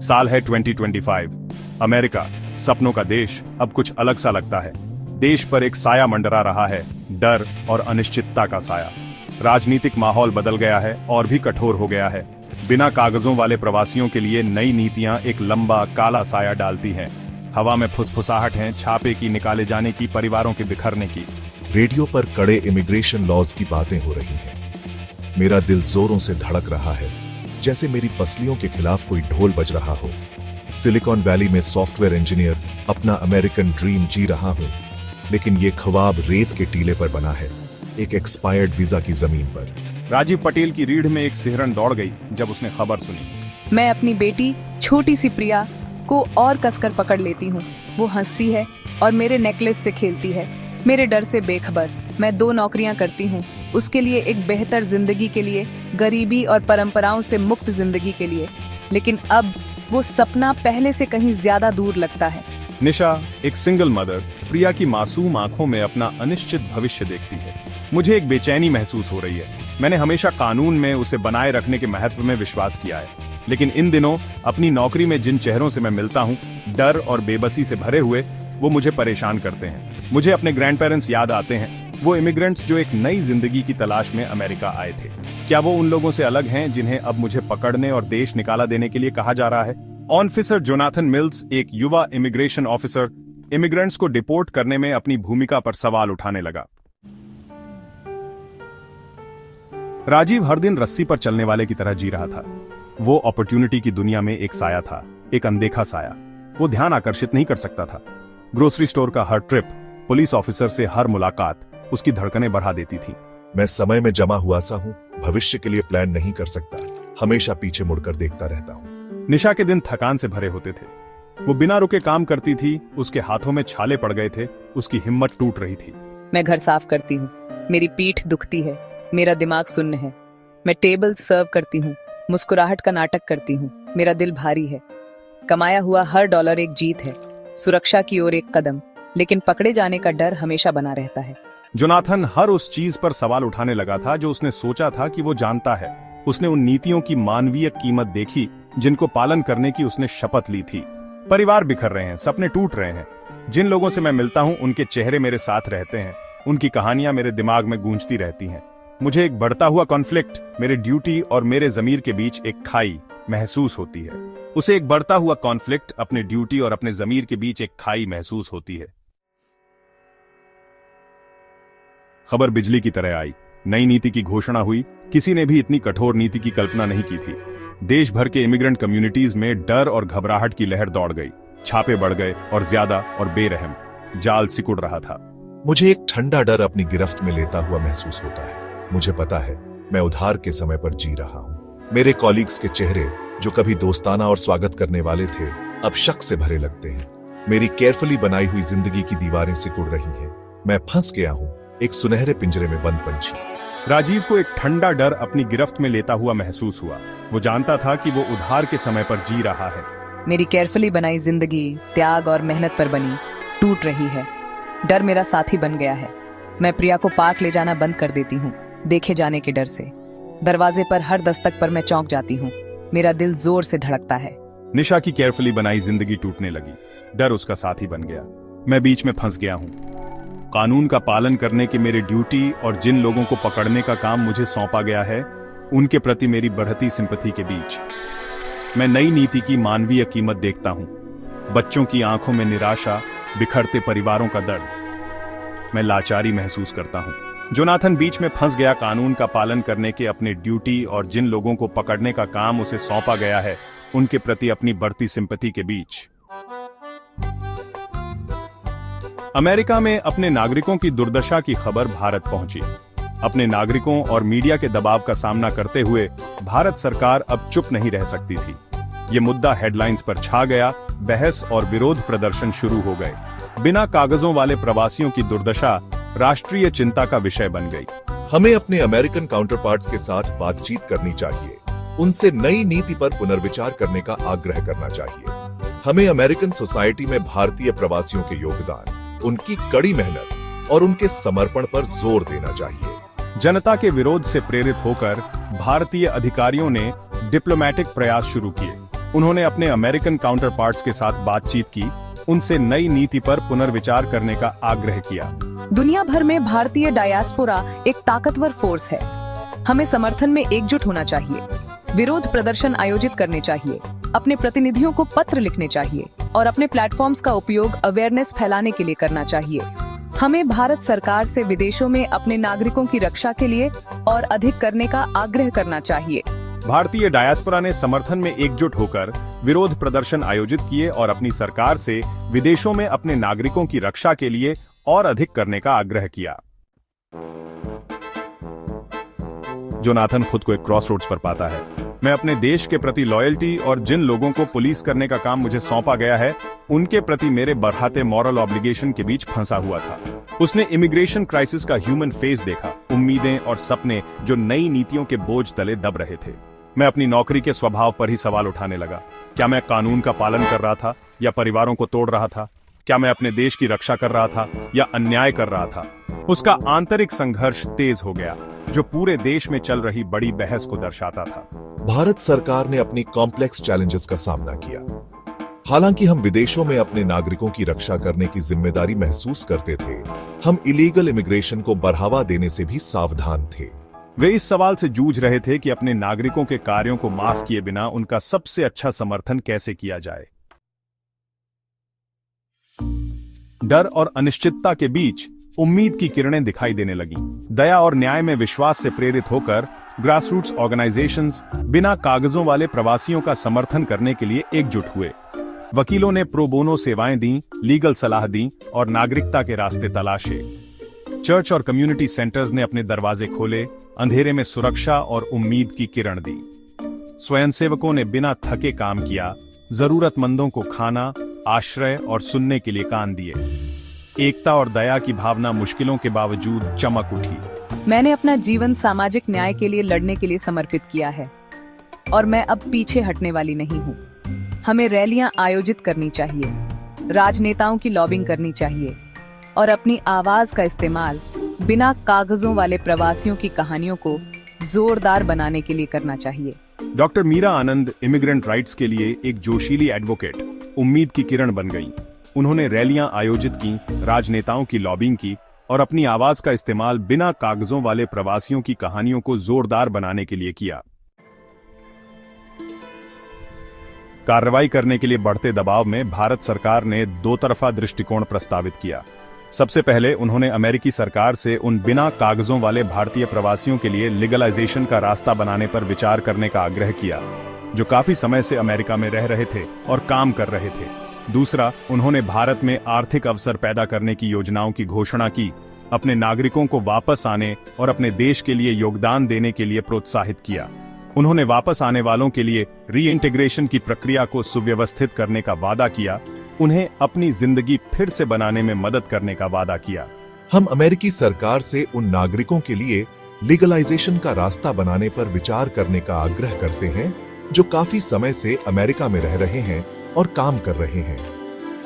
साल है 2025। अमेरिका, सपनों का देश, अब कुछ अलग सा लगता है। देश पर एक साया मंडरा रहा है, डर और अनिश्चितता का साया। राजनीतिक माहौल बदल गया है और भी कठोर हो गया है। बिना कागजों वाले प्रवासियों के लिए नई नीतियां एक लंबा काला साया डालती हैं। हवा में फुसफुसाहट है छापे की, निकाले जाने की, परिवारों के बिखरने की। रेडियो पर कड़े इमिग्रेशन लॉज की बातें हो रही हैं। मेरा दिल जोरों से धड़क रहा है, जैसे मेरी पसलियों के खिलाफ कोई ढोल बज रहा हो। सिलिकॉन वैली में सॉफ्टवेयर इंजीनियर अपना अमेरिकन ड्रीम जी रहा हूं, लेकिन ये ख्वाब रेत के टीले पर बना है, एक एक्सपायर्ड वीजा की जमीन पर। राजीव पटेल की रीढ़ में एक सिहरन दौड़ गई जब उसने खबर सुनी। मैं अपनी बेटी छोटी सी प्रिया को और कसकर पकड़ लेती हूँ। वो हंसती है और मेरे नेकलेस से खेलती है, मेरे डर से बेखबर। मैं 2 नौकरियां करती हूँ, उसके लिए एक बेहतर जिंदगी के लिए, गरीबी और परंपराओं से मुक्त जिंदगी के लिए। लेकिन अब वो सपना पहले से कहीं ज्यादा दूर लगता है। निशा, एक सिंगल मदर, प्रिया की मासूम आंखों में अपना अनिश्चित भविष्य देखती है। मुझे एक बेचैनी महसूस हो रही है। मैंने हमेशा कानून में उसे बनाए रखने के महत्व में विश्वास किया है, लेकिन इन दिनों अपनी नौकरी में जिन चेहरों से मैं मिलता हूँ, डर और बेबसी से भरे हुए, वो मुझे परेशान करते हैं। मुझे अपने ग्रैंड पेरेंट्स याद आते हैं, वो इमिग्रेंट्स जो एक नई जिंदगी की तलाश में अमेरिका आए थे। क्या वो उन लोगों से अलग हैं जिन्हें अब मुझे पकड़ने और देश निकाला देने के लिए कहा जा रहा है? ऑफिसर जोनाथन मिल्स, एक युवा इमिग्रेशन ऑफिसर, इमिग्रेंट्स को डिपोर्ट करने में अपनी भूमिका पर सवाल उठाने लगा। राजीव हर दिन रस्सी पर चलने वाले की तरह जी रहा था। वो अपॉर्चुनिटी की दुनिया में एक साया था, एक अनदेखा साया। वो ध्यान आकर्षित नहीं कर सकता था। ग्रोसरी स्टोर का हर ट्रिप, पुलिस ऑफिसर से हर मुलाकात उसकी धड़कनें बढ़ा देती थी। मैं समय में जमा हुआ सा हूं, भविष्य के लिए प्लान नहीं कर सकता, हमेशा पीछे मुड़कर देखता रहता हूं। निशा के दिन थकान से भरे होते थे। वो बिना रुके काम करती थी, उसके हाथों में छाले पड़ गए थे, उसकी हिम्मत टूट रही थी। मैं घर साफ करती हूँ, मेरी पीठ दुखती है, मेरा दिमाग सुन्न है। मैं टेबल सर्व करती हूँ, मुस्कुराहट का नाटक करती हूँ, मेरा दिल भारी है। कमाया हुआ हर डॉलर एक जीत है, सुरक्षा की ओर एक कदम, लेकिन पकड़े जाने का डर हमेशा बना रहता है। जोनाथन हर उस चीज पर सवाल उठाने लगा था जो उसने सोचा था कि वो जानता है। उसने उन नीतियों की मानवीय कीमत देखी जिनको पालन करने की उसने शपथ ली थी। परिवार बिखर रहे हैं, सपने टूट रहे हैं। जिन लोगों से मैं मिलता हूं, उनके चेहरे मेरे साथ रहते हैं, उनकी कहानियां मेरे दिमाग में गूंजती रहती हैं। मुझे एक बढ़ता हुआ कॉन्फ्लिक्ट, मेरे ड्यूटी और मेरे जमीर के बीच एक खाई महसूस होती है। उसे एक बढ़ता हुआ कॉन्फ्लिक्ट, अपने ड्यूटी और अपने जमीर के बीच एक खाई महसूस होती है। खबर बिजली की तरह आई। नई नीति की घोषणा हुई। किसी ने भी इतनी कठोर नीति की कल्पना नहीं की थी। देश भर के इमिग्रेंट कम्युनिटीज में डर और घबराहट की लहर दौड़ गई। छापे बढ़ गए और ज्यादा और बेरहम। जाल सिकुड़ रहा था। मुझे एक ठंडा डर अपनी गिरफ्त में लेता हुआ महसूस होता है। मुझे पता है, मैं उधार के समय पर जी रहा हूं। मेरे कॉलीग्स के चेहरे, जो कभी दोस्ताना और स्वागत करने वाले थे, अब शक से भरे लगते हैं। मेरी केयरफुली बनाई हुई जिंदगी की दीवारें सिकुड़ रही हैं। मैं फंस गया हूं, एक सुनहरे पिंजरे में बंद पंछी। राजीव को एक ठंडा डर अपनी गिरफ्त में लेता हुआ महसूस हुआ। वो जानता था कि वो उधार के समय पर जी रहा है। मेरी केयरफुली बनाई जिंदगी त्याग और मेहनत पर बनी टूट रही है। डर मेरा साथी बन गया है। मैं प्रिया को पार्क ले जाना बंद कर देती हूँ, देखे जाने के डर से। दरवाजे पर हर दस्तक पर मैं चौंक जाती हूँ, मेरा दिल जोर से धड़कता है। निशा की केयरफुली बनाई जिंदगी टूटने लगी। डर उसका साथी बन गया। मैं बीच में फंस गया हूँ। कानून का पालन करने की मेरी ड्यूटी और जिन लोगों को पकड़ने का काम मुझे सौंपा गया है, उनके प्रति मेरी बढ़ती सिंपैथी के बीच मैं नई नीति की मानवीय कीमत देखता हूं। बच्चों की आंखों में निराशा, बिखरते परिवारों का दर्द। मैं लाचारी महसूस करता हूं। जोनाथन बीच में फंस गया। कानून का पालन करने के अपने ड्यूटी और जिन लोगों को पकड़ने का काम उसे सौंपा गया है, उनके प्रति अपनी बढ़ती सिंपैथी के बीच। अमेरिका में अपने नागरिकों की दुर्दशा की खबर भारत पहुंची। अपने नागरिकों और मीडिया के दबाव का सामना करते हुए भारत सरकार अब चुप नहीं रह सकती थी। ये मुद्दा हेडलाइंस पर छा गया। बहस और विरोध प्रदर्शन शुरू हो गए। बिना कागजों वाले प्रवासियों की दुर्दशा राष्ट्रीय चिंता का विषय बन गई। हमें अपने अमेरिकन काउंटरपार्ट्स के साथ बातचीत करनी चाहिए। उनसे नई नीति पर पुनर्विचार करने का आग्रह करना चाहिए। हमें अमेरिकन सोसाइटी में भारतीय प्रवासियों के योगदान, उनकी कड़ी मेहनत और उनके समर्पण पर जोर देना चाहिए। जनता के विरोध से प्रेरित होकर भारतीय अधिकारियों ने डिप्लोमैटिक प्रयास शुरू किए। उन्होंने अपने अमेरिकन काउंटर पार्ट्स के साथ बातचीत की, उनसे नई नीति पर पुनर्विचार करने का आग्रह किया। दुनिया भर में भारतीय डायस्पोरा एक ताकतवर फोर्स है। हमें समर्थन में एकजुट होना चाहिए, विरोध प्रदर्शन आयोजित करने चाहिए, अपने प्रतिनिधियों को पत्र लिखने चाहिए और अपने प्लेटफॉर्म्स का उपयोग अवेयरनेस फैलाने के लिए करना चाहिए। हमें भारत सरकार से विदेशों में अपने नागरिकों की रक्षा के लिए और अधिक करने का आग्रह करना चाहिए। भारतीय डायस्पोरा ने समर्थन में एकजुट होकर विरोध प्रदर्शन आयोजित किए और अपनी सरकार से विदेशों में अपने नागरिकों की रक्षा के लिए और अधिक करने का आग्रह किया। जोनाथन खुद को एक क्रॉसरोड्स पर पाता है। मैं अपने देश के प्रति लॉयल्टी और जिन लोगों को पुलिस करने का काम मुझे सौंपा गया है, उनके प्रति मेरे बढ़ाते मॉरल ऑब्लिगेशन के बीच फंसा हुआ था। उसने इमिग्रेशन क्राइसिस का ह्यूमन फेस देखा, उम्मीदें और सपने जो नई नीतियों के बोझ तले दब रहे थे। मैं अपनी नौकरी के स्वभाव पर ही सवाल उठाने लगा। क्या मैं कानून का पालन कर रहा था या परिवारों को तोड़ रहा था? क्या मैं अपने देश की रक्षा कर रहा था या अन्याय कर रहा था? उसका आंतरिक संघर्ष तेज हो गया, जो पूरे देश में चल रही बड़ी बहस को दर्शाता था। भारत सरकार ने अपनी कॉम्प्लेक्स चैलेंजेस का सामना किया। हालांकि हम विदेशों में अपने नागरिकों की रक्षा करने की जिम्मेदारी महसूस करते थे, हम इलीगल इमिग्रेशन को बढ़ावा देने से भी सावधान थे। वे इस सवाल से जूझ रहे थे कि अपने नागरिकों के कार्यों को माफ किए बिना उनका सबसे अच्छा समर्थन कैसे किया जाए। डर और अनिश्चितता के बीच उम्मीद की किरणें दिखाई देने लगीं। दया और न्याय में विश्वास से प्रेरित होकर ग्रासरूट्स ऑर्गेनाइजेशंस बिना कागजों वाले प्रवासियों का समर्थन करने के लिए एकजुट हुए। वकीलों ने प्रो बोनो सेवाएं दी, लीगल सलाह दी और नागरिकता के रास्ते तलाशे। चर्च और कम्युनिटी सेंटर्स ने अपने दरवाजे खोले, अंधेरे में सुरक्षा और उम्मीद की किरण दी। स्वयंसेवकों ने बिना थके काम किया, जरूरतमंदों को खाना, आश्रय और सुनने के लिए कान दिए। एकता और दया की भावना मुश्किलों के बावजूद चमक उठी। मैंने अपना जीवन सामाजिक न्याय के लिए लड़ने के लिए समर्पित किया है और मैं अब पीछे हटने वाली नहीं हूँ। हमें रैलियां आयोजित करनी चाहिए, राजनेताओं की लॉबिंग करनी चाहिए और अपनी आवाज का इस्तेमाल बिना कागजों वाले प्रवासियों की कहानियों को जोरदार बनाने के लिए करना चाहिए। डॉक्टर मीरा आनंद इमिग्रेंट राइट्स के लिए एक जोशीली एडवोकेट, उम्मीद की किरण बन गई। उन्होंने रैलियां आयोजित की, राजनेताओं की लॉबिंग की और अपनी आवाज का इस्तेमाल बिना कागजों वाले प्रवासियों की कहानियों को जोरदार बनाने के लिए किया। कार्रवाई करने के लिए बढ़ते दबाव में भारत सरकार ने दो तरफा दृष्टिकोण प्रस्तावित किया। सबसे पहले उन्होंने अमेरिकी सरकार से उन बिना कागजों वाले भारतीय प्रवासियों के लिए लीगलाइजेशन का रास्ता बनाने पर विचार करने का आग्रह किया, जो काफी समय से अमेरिका में रह रहे थे और काम कर रहे थे। दूसरा, उन्होंने भारत में आर्थिक अवसर पैदा करने की योजनाओं की घोषणा की, अपने नागरिकों को वापस आने और अपने देश के लिए योगदान देने के लिए प्रोत्साहित किया। उन्होंने वापस आने वालों के लिए रीइंटीग्रेशन की प्रक्रिया को सुव्यवस्थित करने का वादा किया, उन्हें अपनी जिंदगी फिर से बनाने में मदद करने का वादा किया। हम अमेरिकी सरकार से उन नागरिकों के लिए लीगलाइजेशन का रास्ता बनाने पर विचार करने का आग्रह करते हैं जो काफी समय से अमेरिका में रह रहे हैं और काम कर रहे हैं।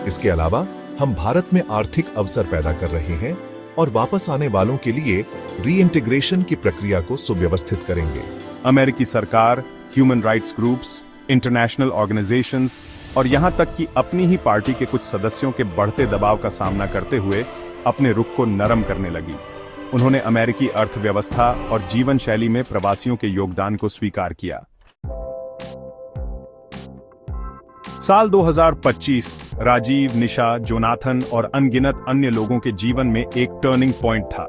इसके अलावा हम भारत में आर्थिक अवसर पैदा कर रहे हैं और वापस आने वालों के लिए रीइंटीग्रेशन की प्रक्रिया को सुव्यवस्थित करेंगे। अमेरिकी सरकार, human rights groups, international organisations और यहां तक कि अपनी ही पार्टी के कुछ सदस्यों के बढ़ते दबाव का सामना करते हुए अपने रुख को नरम करने लगी। उन्होंने अमेरिकी अर्थव्यवस्था और जीवन शैली में प्रवासियों के योगदान को स्वीकार किया। साल 2025 राजीव, निशा, जोनाथन और अनगिनत अन्य लोगों के जीवन में एक टर्निंग पॉइंट था।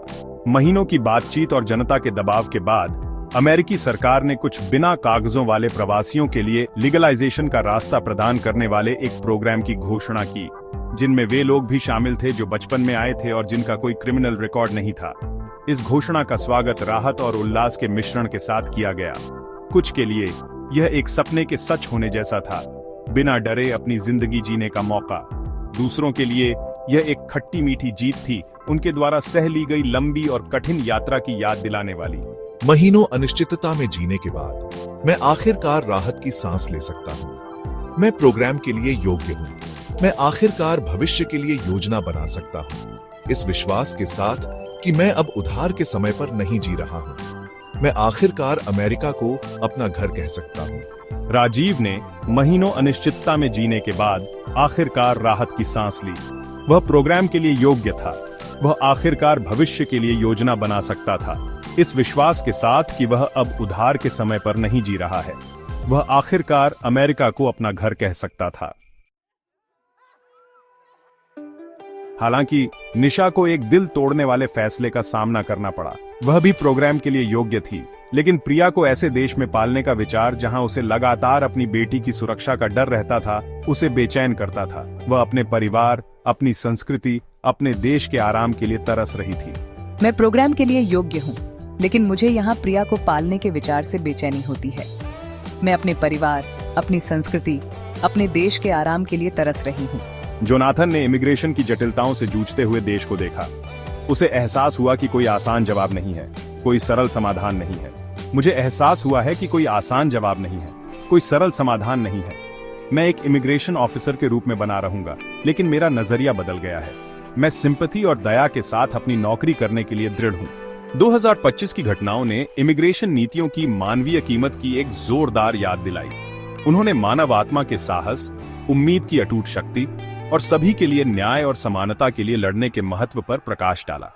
महीनों की बातचीत और जनता के दबाव के बाद अमेरिकी सरकार ने कुछ बिना कागजों वाले प्रवासियों के लिए लीगलाइजेशन का रास्ता प्रदान करने वाले एक प्रोग्राम की घोषणा की, जिनमें वे लोग भी शामिल थे जो बचपन में आए थे और जिनका कोई क्रिमिनल रिकॉर्ड नहीं था। इस घोषणा का स्वागत राहत और उल्लास के मिश्रण के साथ किया गया। कुछ के लिए यह एक सपने के सच होने जैसा था, बिना डरे अपनी जिंदगी जीने का मौका। दूसरों के लिए यह एक खट्टी मीठी जीत थी, उनके द्वारा सह ली गई लंबी और कठिन यात्रा की याद दिलाने वाली। महीनों अनिश्चितता में जीने के बाद मैं आखिरकार राहत की सांस ले सकता हूँ। मैं प्रोग्राम के लिए योग्य हूँ। मैं आखिरकार भविष्य के लिए योजना बना सकता हूँ, इस विश्वास के साथ कि मैं अब उधार के समय पर नहीं जी रहा हूँ। मैं आखिरकार अमेरिका को अपना घर कह सकता हूँ। राजीव ने महीनों अनिश्चितता में जीने के बाद आखिरकार राहत की सांस ली। वह प्रोग्राम के लिए योग्य था। वह आखिरकार भविष्य के लिए योजना बना सकता था, इस विश्वास के साथ कि वह अब उधार के समय पर नहीं जी रहा है। वह आखिरकार अमेरिका को अपना घर कह सकता था। हालांकि निशा को एक दिल तोड़ने वाले फैसले का सामना करना पड़ा। वह भी प्रोग्राम के लिए योग्य थी, लेकिन प्रिया को ऐसे देश में पालने का विचार जहां उसे लगातार अपनी बेटी की सुरक्षा का डर रहता था, उसे बेचैन करता था। वह अपने परिवार, अपनी संस्कृति, अपने देश के आराम के लिए तरस रही थी। मैं प्रोग्राम के लिए योग्य हूँ, लेकिन मुझे यहाँ प्रिया को पालने के विचार से बेचैनी होती है। मैं अपने परिवार, अपनी संस्कृति, अपने देश के आराम के लिए तरस रही हूँ। जोनाथन ने इमिग्रेशन की जटिलताओं से जूझते हुए देश को देखा। उसे एहसास हुआ कि कोई आसान जवाब नहीं है, कोई सरल समाधान नहीं है। मुझे एहसास हुआ है कि कोई आसान जवाब नहीं है, कोई सरल समाधान नहीं है। मैं एक इमिग्रेशन ऑफिसर के रूप में बना रहूंगा, लेकिन मेरा नजरिया बदल गया है। मैं सिंपैथी और दया के साथ अपनी नौकरी करने के लिए दृढ़ हूं। 2025 की घटनाओं ने इमिग्रेशन नीतियों की मानवीय कीमत की एक जोरदार याद दिलाई। उन्होंने मानव आत्मा के साहस, उम्मीद की अटूट शक्ति और सभी के लिए न्याय और समानता के लिए लड़ने के महत्व पर प्रकाश डाला।